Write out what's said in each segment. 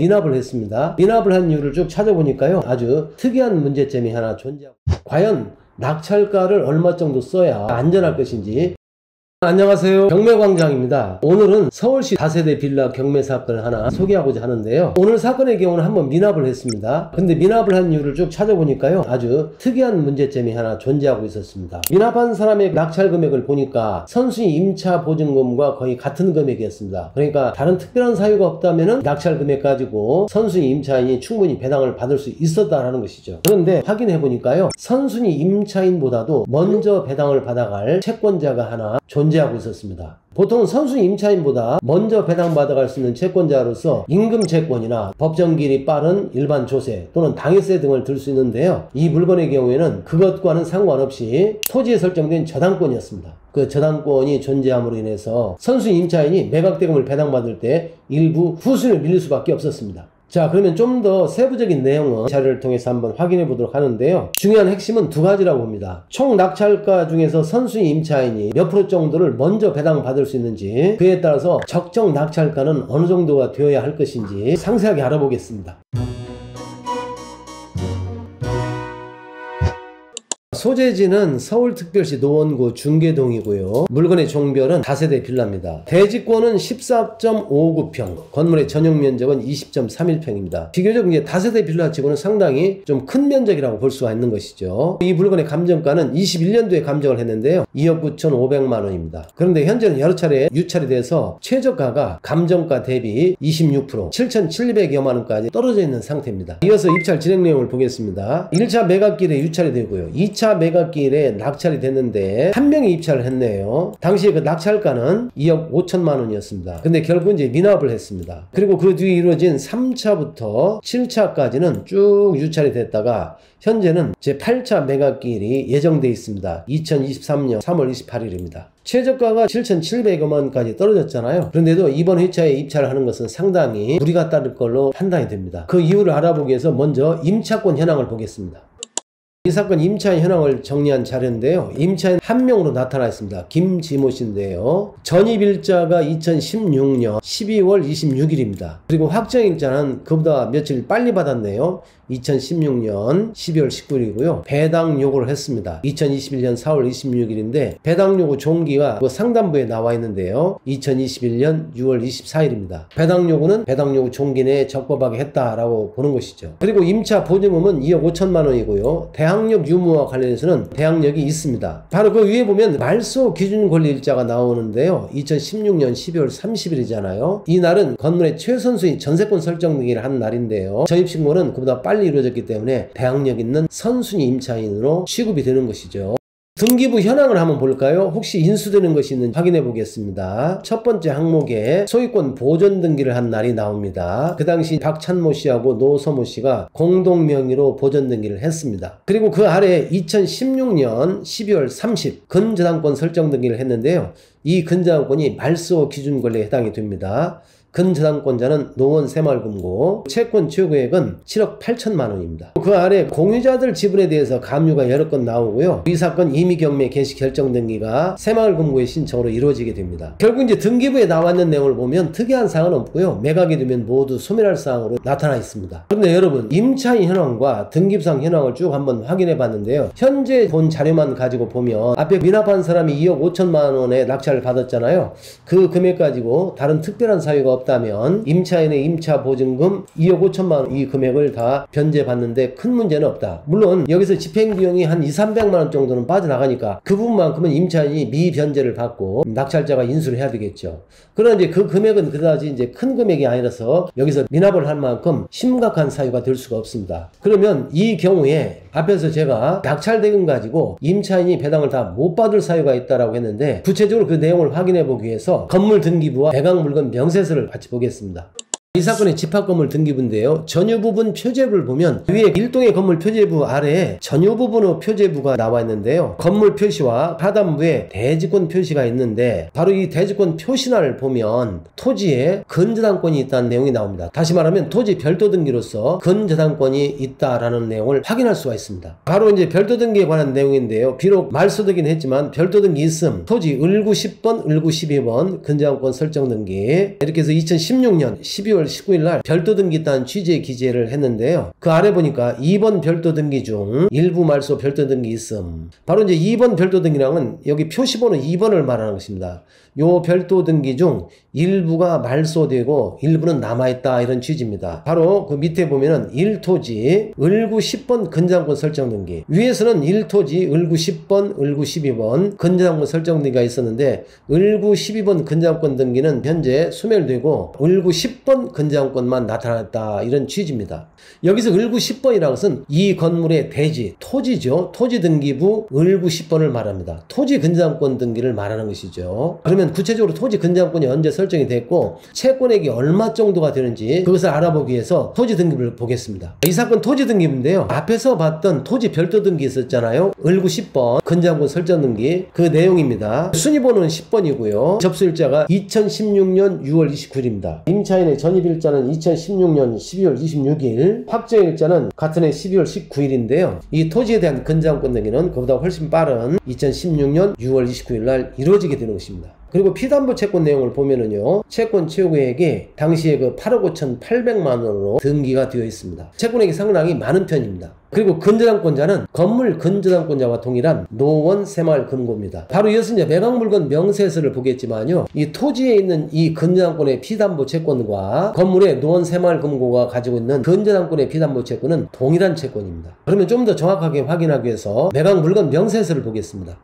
미납을 했습니다. 미납을 한 이유를 쭉 찾아보니까요, 아주 특이한 문제점이 하나 존재하고, 과연 낙찰가를 얼마 정도 써야 안전할 것인지. 안녕하세요, 경매광장입니다. 오늘은 서울시 다세대 빌라 경매 사건을 하나 소개하고자 하는데요, 오늘 사건의 경우는 한번 미납을 했습니다. 근데 미납을 한 이유를 쭉 찾아보니까요, 아주 특이한 문제점이 하나 존재하고 있었습니다. 미납한 사람의 낙찰 금액을 보니까 선순위 임차 보증금과 거의 같은 금액이었습니다. 그러니까 다른 특별한 사유가 없다면 낙찰 금액 가지고 선순위 임차인이 충분히 배당을 받을 수 있었다라는 것이죠. 그런데 확인해 보니까요, 선순위 임차인보다도 먼저 배당을 받아갈 채권자가 하나 존재하고 있었습니다. 보통 선순위 임차인보다 먼저 배당받아갈 수 있는 채권자로서 임금채권이나 법정기일이 빠른 일반 조세 또는 당해세 등을 들 수 있는데요, 이 물건의 경우에는 그것과는 상관없이 토지에 설정된 저당권이었습니다. 그 저당권이 존재함으로 인해서 선순위 임차인이 매각대금을 배당받을 때 일부 후순위를 밀릴 수밖에 없었습니다. 자, 그러면 좀 더 세부적인 내용은 자료를 통해서 한번 확인해 보도록 하는데요, 중요한 핵심은 두 가지라고 봅니다. 총 낙찰가 중에서 선순위 임차인이 몇 프로 정도를 먼저 배당받을 수 있는지, 그에 따라서 적정 낙찰가는 어느 정도가 되어야 할 것인지 상세하게 알아보겠습니다. 소재지는 서울특별시 노원구 중계동이고요. 물건의 종별은 다세대 빌라입니다. 대지권은 14.59평, 건물의 전용 면적은 20.31평입니다. 비교적 이제 다세대 빌라 치고는 상당히 좀 큰 면적이라고 볼 수가 있는 것이죠. 이 물건의 감정가는 21년도에 감정을 했는데요, 2억 9,500만 원입니다. 그런데 현재는 여러 차례 유찰이 돼서 최저가가 감정가 대비 26%, 7,700여만 원까지 떨어져 있는 상태입니다. 이어서 입찰 진행 내용을 보겠습니다. 1차 매각기일에 유찰이 되고요, 2차 매각기일에 낙찰이 됐는데 한 명이 입찰을 했네요. 당시에 그 낙찰가는 2억 5천만 원이었습니다. 근데 결국 이제 미납을 했습니다. 그리고 그 뒤에 이루어진 3차부터 7차까지는 쭉 유찰이 됐다가 현재는 제 8차 매각기일이 예정되어 있습니다. 2023년 3월 28일입니다. 최저가가 7,700여만 원까지 떨어졌잖아요. 그런데도 이번 회차에 입찰을 하는 것은 상당히 무리가 따를 걸로 판단이 됩니다. 그 이유를 알아보기 위해서 먼저 임차권 현황을 보겠습니다. 이 사건 임차인 현황을 정리한 자료인데요, 임차인 한 명으로 나타나 있습니다. 김지모 씨인데요, 전입일자가 2016년 12월 26일입니다. 그리고 확정일자는 그보다 며칠 빨리 받았네요. 2016년 12월 19일이고요. 배당 요구를 했습니다. 2021년 4월 26일인데 배당 요구 종기가 그 상단부에 나와 있는데요, 2021년 6월 24일입니다. 배당 요구는 배당 요구 종기 내에 적법하게 했다라고 보는 것이죠. 그리고 임차 보증금은 2억 5천만 원이고요. 대항력 유무와 관련해서는 대항력이 있습니다. 바로 그 위에 보면 말소 기준 권리 일자가 나오는데요, 2016년 12월 30일이잖아요. 이 날은 건물의 최선수의 전세권 설정 등을 한 날인데요, 전입신고는 그보다 빨리 이루어졌기 때문에 대항력 있는 선순위 임차인으로 취급이 되는 것이죠. 등기부 현황을 한번 볼까요? 혹시 인수되는 것이 있는지 확인해 보겠습니다. 첫 번째 항목에 소유권 보존 등기를 한 날이 나옵니다. 그 당시 박찬모 씨하고 노서모 씨가 공동 명의로 보존 등기를 했습니다. 그리고 그 아래 2016년 12월 30 근저당권 설정 등기를 했는데요, 이 근저당권이 말소 기준 권리에 해당이 됩니다. 근저당권자는 노원 새마을금고, 채권 취득액은 7억 8천만 원입니다. 그 아래 공유자들 지분에 대해서 감유가 여러 건 나오고요, 이 사건 임의경매 개시 결정 등기가 새마을금고의 신청으로 이루어지게 됩니다. 결국 이제 등기부에 나와 있는 내용을 보면 특이한 사항은 없고요, 매각이 되면 모두 소멸할 사항으로 나타나 있습니다. 그런데 여러분, 임차인 현황과 등기부상 현황을 쭉 한번 확인해 봤는데요, 현재 본 자료만 가지고 보면 앞에 미납한 사람이 2억 5천만 원의 낙찰을 받았잖아요. 그 금액 가지고 다른 특별한 사유가 없다면 임차인의 임차 보증금 2억 5천만 원 이 금액을 다 변제받는데 큰 문제는 없다. 물론 여기서 집행비용이 한 2,300만 원 정도는 빠져나가니까 그 부분만큼은 임차인이 미변제를 받고 낙찰자가 인수를 해야 되겠죠. 그러나 이제 그 금액은 그다지 이제 큰 금액이 아니라서 여기서 미납을 할 만큼 심각한 사유가 될 수가 없습니다. 그러면 이 경우에 앞에서 제가 낙찰대금 가지고 임차인이 배당을 다 못 받을 사유가 있다라고 했는데, 구체적으로 그 내용을 확인해 보기 위해서 건물등기부와 매각물건 명세서를 같이 보겠습니다. 이 사건의 집합건물 등기부인데요, 전유부분 표제부를 보면 위에 일동의 건물 표제부 아래에 전유부분의 표제부가 나와 있는데요, 건물 표시와 하단부에 대지권 표시가 있는데, 바로 이 대지권 표시란을 보면 토지에 근저당권이 있다는 내용이 나옵니다. 다시 말하면 토지 별도 등기로서 근저당권이 있다라는 내용을 확인할 수가 있습니다. 바로 이제 별도 등기에 관한 내용인데요, 비록 말소되긴 했지만 별도 등기 있음, 토지 을구 10번, 을구 12번 근저당권 설정 등기, 이렇게 해서 2016년 12월 12월 19일 날 별도 등기 있다는 취지의 기재를 했는데요. 그 아래 보니까 2번 별도 등기 중 일부 말소 별도 등기 있음. 바로 이제 2번 별도 등기랑은 여기 표시번호 2번을 말하는 것입니다. 요 별도 등기 중 일부가 말소되고 일부는 남아있다, 이런 취지입니다. 바로 그 밑에 보면은 1토지 을구 10번 근저당권 설정 등기, 위에서는 1토지 을구 10번 을구 12번 근저당권 설정 등기가 있었는데 을구 12번 근저당권 등기는 현재 소멸되고 을구 10번 근저당권만 나타났다, 이런 취지입니다. 여기서 을구 10번이라는 것은 이 건물의 대지, 토지죠. 토지 등기부 을구 10번을 말합니다. 토지 근저당권 등기를 말하는 것이죠. 그러면 구체적으로 토지 근저당권이 언제 설정이 됐고 채권액이 얼마 정도가 되는지 그것을 알아보기 위해서 토지 등기부를 보겠습니다. 이 사건 토지 등기부인데요. 앞에서 봤던 토지 별도 등기 있었잖아요. 을구 10번 근저당권 설정 등기, 그 내용입니다. 순위번호는 10번이고요. 접수일자가 2016년 6월 29일입니다. 임차인의 전입일자는 2016년 12월 26일, 확정일자는 같은 해 12월 19일인데요. 이 토지에 대한 근저당권 등기는 그보다 훨씬 빠른 2016년 6월 29일 날 이루어지게 되는 것입니다. 그리고 피담보 채권 내용을 보면은요, 채권 취득액이 당시에 그 8억 5,800만 원으로 등기가 되어 있습니다. 채권액이 상당히 많은 편입니다. 그리고 근저당권자는 건물 근저당권자와 동일한 노원 새마을 금고입니다. 바로 이어서 이제 매각물건 명세서를 보겠지만요, 이 토지에 있는 이 근저당권의 피담보 채권과 건물의 노원 새마을 금고가 가지고 있는 근저당권의 피담보 채권은 동일한 채권입니다. 그러면 좀 더 정확하게 확인하기 위해서 매각물건 명세서를 보겠습니다.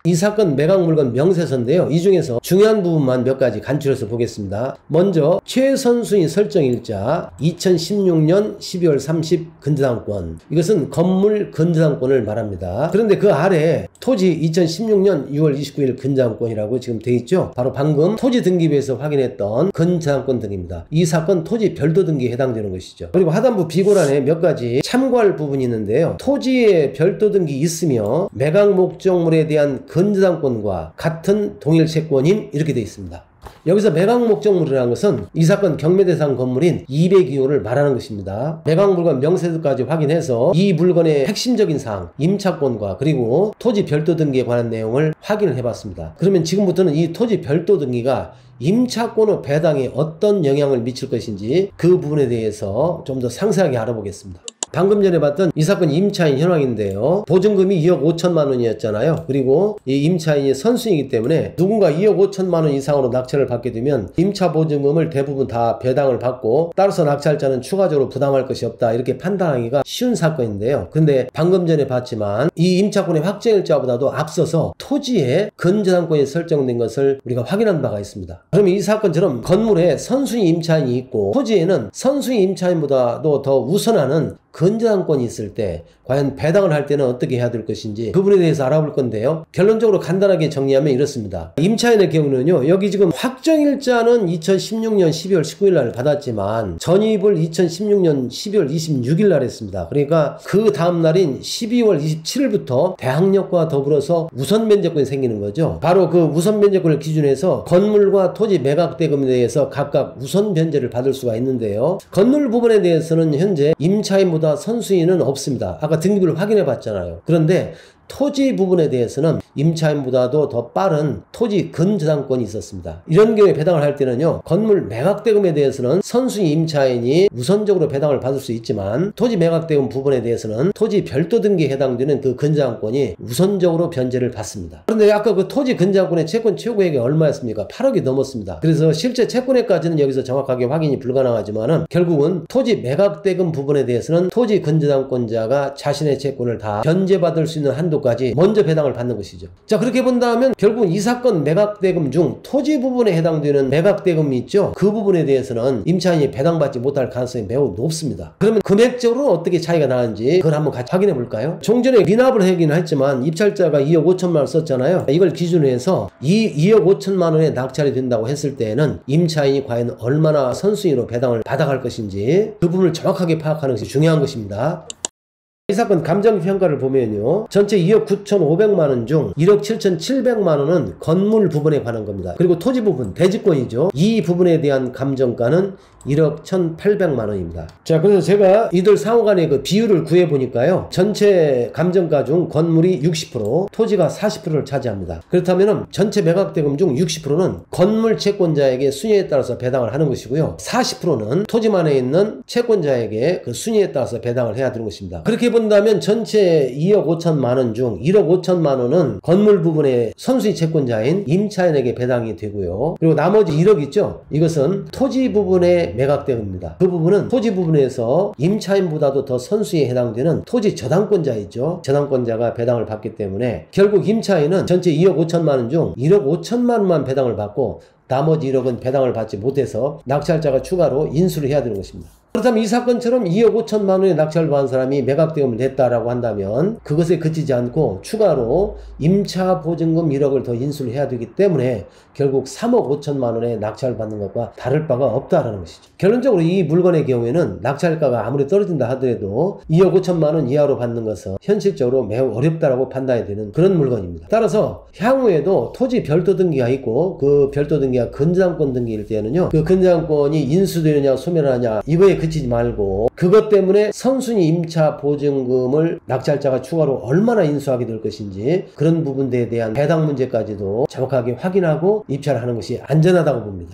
이 사건 매각물건 명세서인데요. 이 중에서 중요한 부분만 몇 가지 간추려서 보겠습니다. 먼저 최선순위 설정일자 2016년 12월 30 근저당권, 이것은 건물 근저당권을 말합니다. 그런데 그 아래 토지 2016년 6월 29일 근저당권이라고 지금 돼 있죠. 바로 방금 토지 등기부에서 확인했던 근저당권 등입니다. 이 사건 토지 별도 등기에 해당되는 것이죠. 그리고 하단부 비고란에 몇 가지 참고할 부분이 있는데요. 토지에 별도 등기 있으며 매각 목적물에 대한 근저당권과 같은 동일 채권임, 이렇게 되어 있습니다. 여기서 매각 목적물이라는 것은 이 사건 경매 대상 건물인 202호를 말하는 것입니다. 매각물건 명세서까지 확인해서 이 물건의 핵심적인 사항, 임차권과 그리고 토지 별도 등기에 관한 내용을 확인을 해봤습니다. 그러면 지금부터는 이 토지 별도 등기가 임차권의 배당에 어떤 영향을 미칠 것인지 그 부분에 대해서 좀 더 상세하게 알아보겠습니다. 방금 전에 봤던 이 사건 임차인 현황인데요. 보증금이 2억 5천만 원이었잖아요. 그리고 이 임차인이 선순이기 때문에 누군가 2억 5천만 원 이상으로 낙찰을 받게 되면 임차 보증금을 대부분 다 배당을 받고 따라서 낙찰자는 추가적으로 부담할 것이 없다, 이렇게 판단하기가 쉬운 사건인데요. 근데 방금 전에 봤지만 이 임차권의 확정일자보다도 앞서서 토지에 근저당권이 설정된 것을 우리가 확인한 바가 있습니다. 그러면 이 사건처럼 건물에 선순위 임차인이 있고 토지에는 선순위 임차인보다도 더 우선하는 근저당권이 있을 때 과연 배당을 할 때는 어떻게 해야 될 것인지 그 부분에 대해서 알아볼 건데요. 결론적으로 간단하게 정리하면 이렇습니다. 임차인의 경우는요, 여기 지금 확정일자는 2016년 12월 19일 날 받았지만 전입을 2016년 12월 26일 날 했습니다. 그러니까 그 다음 날인 12월 27일부터 대항력과 더불어서 우선 면제권이 생기는 거죠. 바로 그 우선 면제권을 기준해서 건물과 토지 매각 대금에 대해서 각각 우선 변제를 받을 수가 있는데요. 건물 부분에 대해서는 현재 임차인보다 선수인은 없습니다. 아까 등기부를 확인해 봤잖아요. 그런데 토지 부분에 대해서는 임차인보다도 더 빠른 토지 근저당권이 있었습니다. 이런 경우에 배당을 할 때는요, 건물 매각대금에 대해서는 선순위 임차인이 우선적으로 배당을 받을 수 있지만 토지 매각대금 부분에 대해서는 토지 별도 등기에 해당되는 그 근저당권이 우선적으로 변제를 받습니다. 그런데 아까 그 토지 근저당권의 채권 최고액이 얼마였습니까? 8억이 넘었습니다. 그래서 실제 채권액까지는 여기서 정확하게 확인이 불가능하지만은 결국은 토지 매각대금 부분에 대해서는 토지 근저당권자가 자신의 채권을 다 변제받을 수 있는 한도까지 먼저 배당을 받는 것이죠. 자, 그렇게 본다면 결국 이 사건 매각대금 중 토지 부분에 해당되는 매각대금이 있죠. 그 부분에 대해서는 임차인이 배당받지 못할 가능성이 매우 높습니다. 그러면 금액적으로 어떻게 차이가 나는지 그걸 한번 같이 확인해 볼까요? 종전에 미납을 하긴 했지만 입찰자가 2억 5천만 원 썼잖아요. 이걸 기준으로 해서 2억 5천만 원에 낙찰이 된다고 했을 때에는 임차인이 과연 얼마나 선순위로 배당을 받아갈 것인지 그 부분을 정확하게 파악하는 것이 중요한 것입니다. 이 사건 감정평가를 보면요. 전체 2억 9,500만원 중 1억 7,700만원은 건물 부분에 관한 겁니다. 그리고 토지 부분, 대지권이죠. 이 부분에 대한 감정가는 1억 1,800만원입니다. 자, 그래서 제가 이들 상호 간의 그 비율을 구해보니까요. 전체 감정가 중 건물이 60%, 토지가 40%를 차지합니다. 그렇다면 전체 매각대금 중 60%는 건물 채권자에게 순위에 따라서 배당을 하는 것이고요. 40%는 토지만에 있는 채권자에게 그 순위에 따라서 배당을 해야 되는 것입니다. 그렇게 본다면 전체 2억 5천만원 중 1억 5천만원은 건물 부분의 선수의 채권자인 임차인에게 배당이 되고요. 그리고 나머지 1억 있죠? 이것은 토지 부분의 매각대금입니다. 그 부분은 토지 부분에서 임차인보다도 더 선수에 해당되는 토지 저당권자이죠. 저당권자가 배당을 받기 때문에 결국 임차인은 전체 2억 5천만원 중 1억 5천만원만 배당을 받고 나머지 1억은 배당을 받지 못해서 낙찰자가 추가로 인수를 해야 되는 것입니다. 그렇다면 이 사건처럼 2억 5천만 원의 낙찰을 받은 사람이 매각대금을 냈다라고 한다면 그것에 그치지 않고 추가로 임차 보증금 1억을 더 인수를 해야 되기 때문에 결국 3억 5천만 원의 낙찰을 받는 것과 다를 바가 없다라는 것이죠. 결론적으로 이 물건의 경우에는 낙찰가가 아무리 떨어진다 하더라도 2억 5천만 원 이하로 받는 것은 현실적으로 매우 어렵다라고 판단이 되는 그런 물건입니다. 따라서 향후에도 토지 별도 등기가 있고 그 별도 등기가 근저당권 등기일 때는요. 그 근저당권이 인수되느냐 소멸하느냐 이거에 그치지 말고 그것 때문에 선순위 임차 보증금을 낙찰자가 추가로 얼마나 인수하게 될 것인지 그런 부분들에 대한 배당 문제까지도 정확하게 확인하고 입찰을 하는 것이 안전하다고 봅니다.